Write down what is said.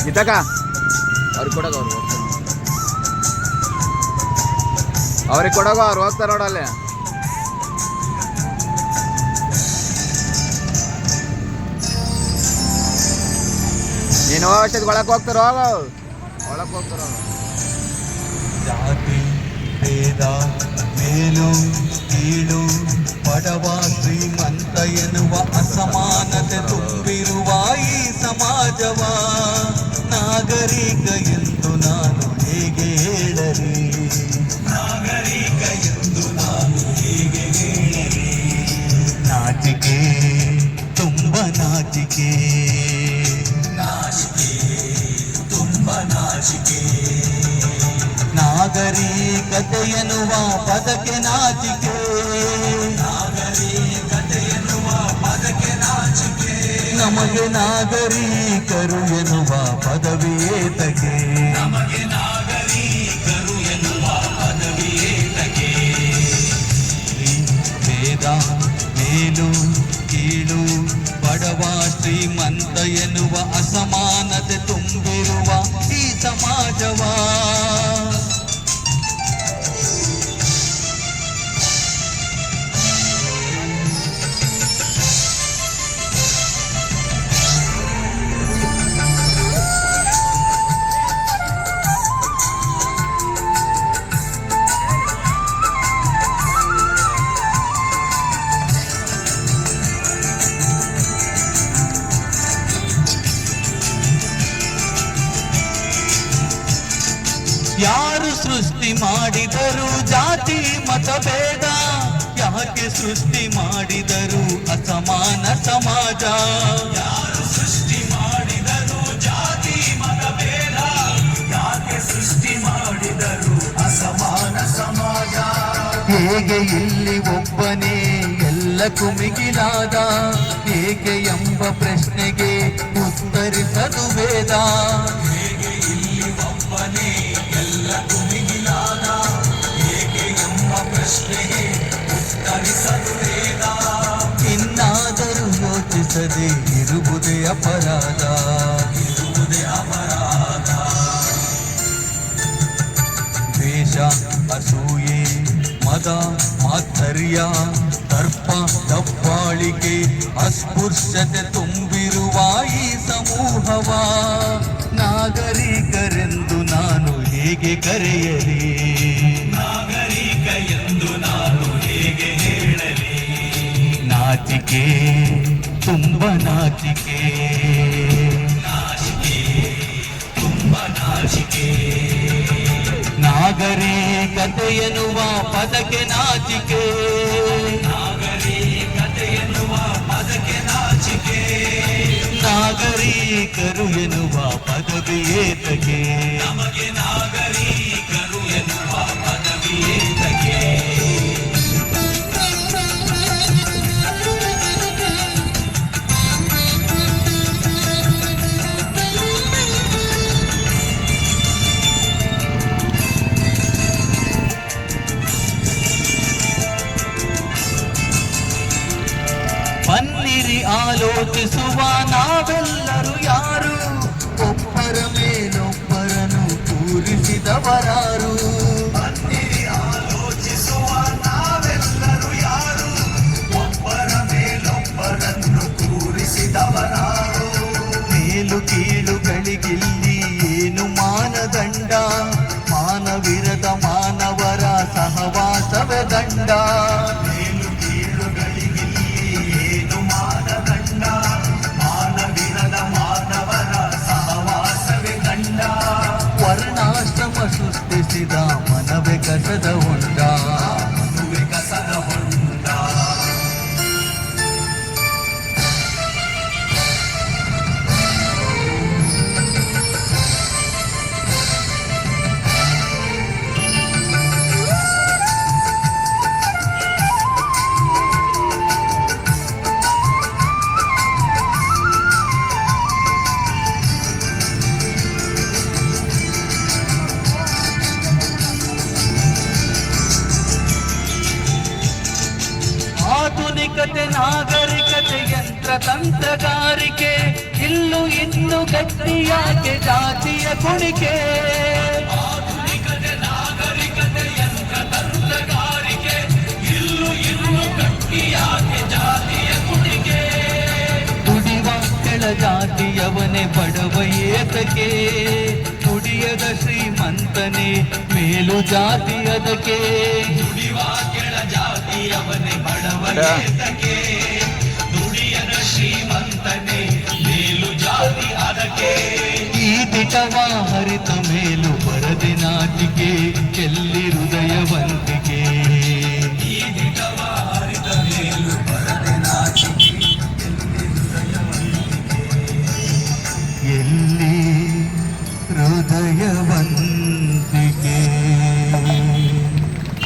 ಇದ್ದಾಗ ಅವ್ರಿಗೆ ಕೊಡೋದು ಅವ್ರಿಗೆ ಕೊಡೋಗು ಅವ್ರು ಹೋಗ್ತಾರೆ ನೋಡಲ್ಲಿ. ನೀನು ಅಷ್ಟೇ ಒಳಕ್ಕೆ ಹೋಗ್ತಾರ ಒಳಕ್ಕೆ ಹೋಗ್ತಾರ. ಜಾತಿ ಭೇದ ಮೇಲು ಕೀಳು ಬಡವ ಶ್ರೀಮಂತ ಎನ್ನುವ ಅಸಮಾನತೆ ತುಂಬಿರುವ ಈ ಸಮಾಜವ ನಾಗರಿಕ ಎಂದು ನಾನು ಹೇಗೆ ಹೇಳಲಿ? ನಾಗರಿಕ ಎಂದು ನಾನು ಹೇಗೆ ಹೇಳಲಿ? ನಾಚಿಕೆ, ತುಂಬ ನಾಚಿಕೆ, ನಾಚಿಕೆ, ತುಂಬ ನಾಚಿಕೆ. ನಾಗರಿಕತೆ ಎನ್ನುವ ಪದಕ್ಕೆ ನಾಚಿಕೆ, ನಾಗರಿಕತೆ ಎನ್ನುವ ಪದಕ್ಕೆ ನಾಚಿಕೆ. ನಮಗೆ ನಾಗರಿಕರು ಎನ್ನುವ ಪದವಿಯೇತಕ್ಕೆ, ನಮಗೆ ನಾಗರಿಕರು ಎನ್ನುವ ಪದವಿಯೇತಕ್ಕೆ. ಭೇದ ಮೇಲು ಕೀಳು ಬಡವ ಶ್ರೀಮಂತ ಎನ್ನುವ ಅಸಮಾನತೆ ತುಂಬಿರುವ ಈ ಸಮಾಜವ ಯಾರು ಸೃಷ್ಟಿ ಮಾಡಿದರು ಜಾತಿ ಮತಭೇದ? ಯಾಕೆ ಸೃಷ್ಟಿ ಮಾಡಿದರು ಅಸಮಾನ ಸಮಾಜ? ಯಾರು ಸೃಷ್ಟಿ ಮಾಡಿದರು ಜಾತಿ ಮತಭೇದ? ಯಾಕೆ ಸೃಷ್ಟಿ ಮಾಡಿದರು ಅಸಮಾನ ಸಮಾಜ? ಹೇಗೆ ಇಲ್ಲಿ ಒಬ್ಬನೇ ಎಲ್ಲಕ್ಕೂ ಮಿಗಿಲಾದ? ಹೇಗೆ ಎಂಬ ಪ್ರಶ್ನೆಗೆ ಉತ್ತರಿಸದು ವೇದ. ಹೇಗೆ ಇಲ್ಲಿ ಒಬ್ಬನೇ ಎಲ್ಲಕ್ಕೂ ಮಿಗಿಲಾದ? ಹೇಗೆ ಎಂಬ ಪ್ರಶ್ನೆಗೆ ಉತ್ತರಿಸದು ವೇದ. ಇನ್ನಾದರೂ ಯೋಚಿಸದೆ ಇರುವುದೇ ಅಪರಾಧ, ಇರುವುದೇ ಅಪರಾಧ. ದ್ವೇಷ, ಅಸೂಯೆ, ಮದ, ಮಾತ್ಸರ್ಯ, ದರ್ಪ, ದಬ್ಬಾಳಿಕೆ, ಅಸ್ಪೃಶ್ಯತೆ ತುಂಬಿರುವ ಈ ಸಮೂಹವ ನಾಗರಿಕರೆಂದು ನಾನು ಹೇಗೆ ಕರೆಯಲಿ? ನಾಗರಿಕ ಎಂದು ನಾನು ಹೇಗೆ ಹೇಳಲಿ? ನಾಚಿಕೆ, ತುಂಬ ನಾಚಿಕೆ, ನಾಚಿಕೆ, ತುಂಬ ನಾಚಿಕೆ. ನಾಗರಿಕತೆ ಎನ್ನುವ ಪದಕ್ಕೆ ನಾಚಿಕೆ, ನಾಗರಿಕತೆ ಎನ್ನುವ ಪದಕ್ಕೆ ನಾಚಿಕೆ. ನಾಗರಿಕರು ಎನ್ನುವ ಪದವಿಯೇತಕ್ಕೆ, ನಮಗೆ ನಾಗರಿಕರು ಎನ್ನುವ ಪದವಿಯೇತಕ್ಕೆ. ಬನ್ನಿರಿ ಆಲೋಚಿಸುವ ನಾವೆಲ್ಲರೂ ಯಾರು? ಒಬ್ಬರ ಮೇಲೊಬ್ಬರನ್ನು ಕೂರಿಸಿದವರಾರು? ಬನ್ನಿರಿ ಆಲೋಚಿಸುವ ನಾವೆಲ್ಲರೂ ಯಾರು? ಒಬ್ಬರ ಮೇಲೊಬ್ಬರನ್ನು ಕೂರಿಸಿದವರಾರು? ಮೇಲು ಕೀಳುಗಳಿಗಿಲ್ಲಿ ಏನು ಮಾನದಂಡ? ಮಾನವಿರದ ಮಾನವರ ಸಹವಾಸವೇ ದಂಡ. ಮೇಲು ಕೀಳುಗಳಿಗಿಲ್ಲಿ ಏನು ಮಾನದಂಡ? ಮಾನವಿರದ ಮಾನವರ ಸಹವಾಸವೇ ದಂಡ. ವರ್ಣಾಶ್ರಮ ಸೃಷ್ಟಿಸಿದ ಮನವೇ ಕಸದ ಹೊಂಡ, ಮನುವೆ ಕಸದ ಹೊಂಡ. ಆಧುನಿಕತೆ ನಾಗರಿಕತೆ ಯಂತ್ರ ತಂತ್ರಗಾರಿಕೆ ಇಲ್ಲೂ ಇನ್ನು ಗಟ್ಟಿಯಾಕೆ ಜಾತಿಯ ಕುಣಿಕೆ ನಾಗರಿಕತೆ ಯಂತ್ರ ತಂತ್ರಗಾರಿಕೆ ಇಲ್ಲೂ ಇನ್ನು ಗಟ್ಟಿಯಾಕೆ ಜಾತಿಯ ಕುಣಿಕೆ ದುಡಿವ ಕೆಳ ಜಾತಿಯವನೇ ಬಡವ ಏತಕ್ಕೆ ದುಡಿಯದ ಶ್ರೀಮಂತನೇ ಮೇಲು ಜಾತಿ ಅದಕ್ಕೆ ದುಡಿವ ಕೆಳ ಜಾತಿಯವನೇ ಬಡವ ಏತಕ್ಕೆ ದುಡಿಯದ ಶ್ರೀಮಂತನೇ ಮೇಲು ಜಾತಿ ಅದಕ್ಕೆ ಈ ದಿಟವ ಹರಿತ ಮೇಲು ಬರದೆ ನಾಟಿಕೆ ಎಲ್ಲ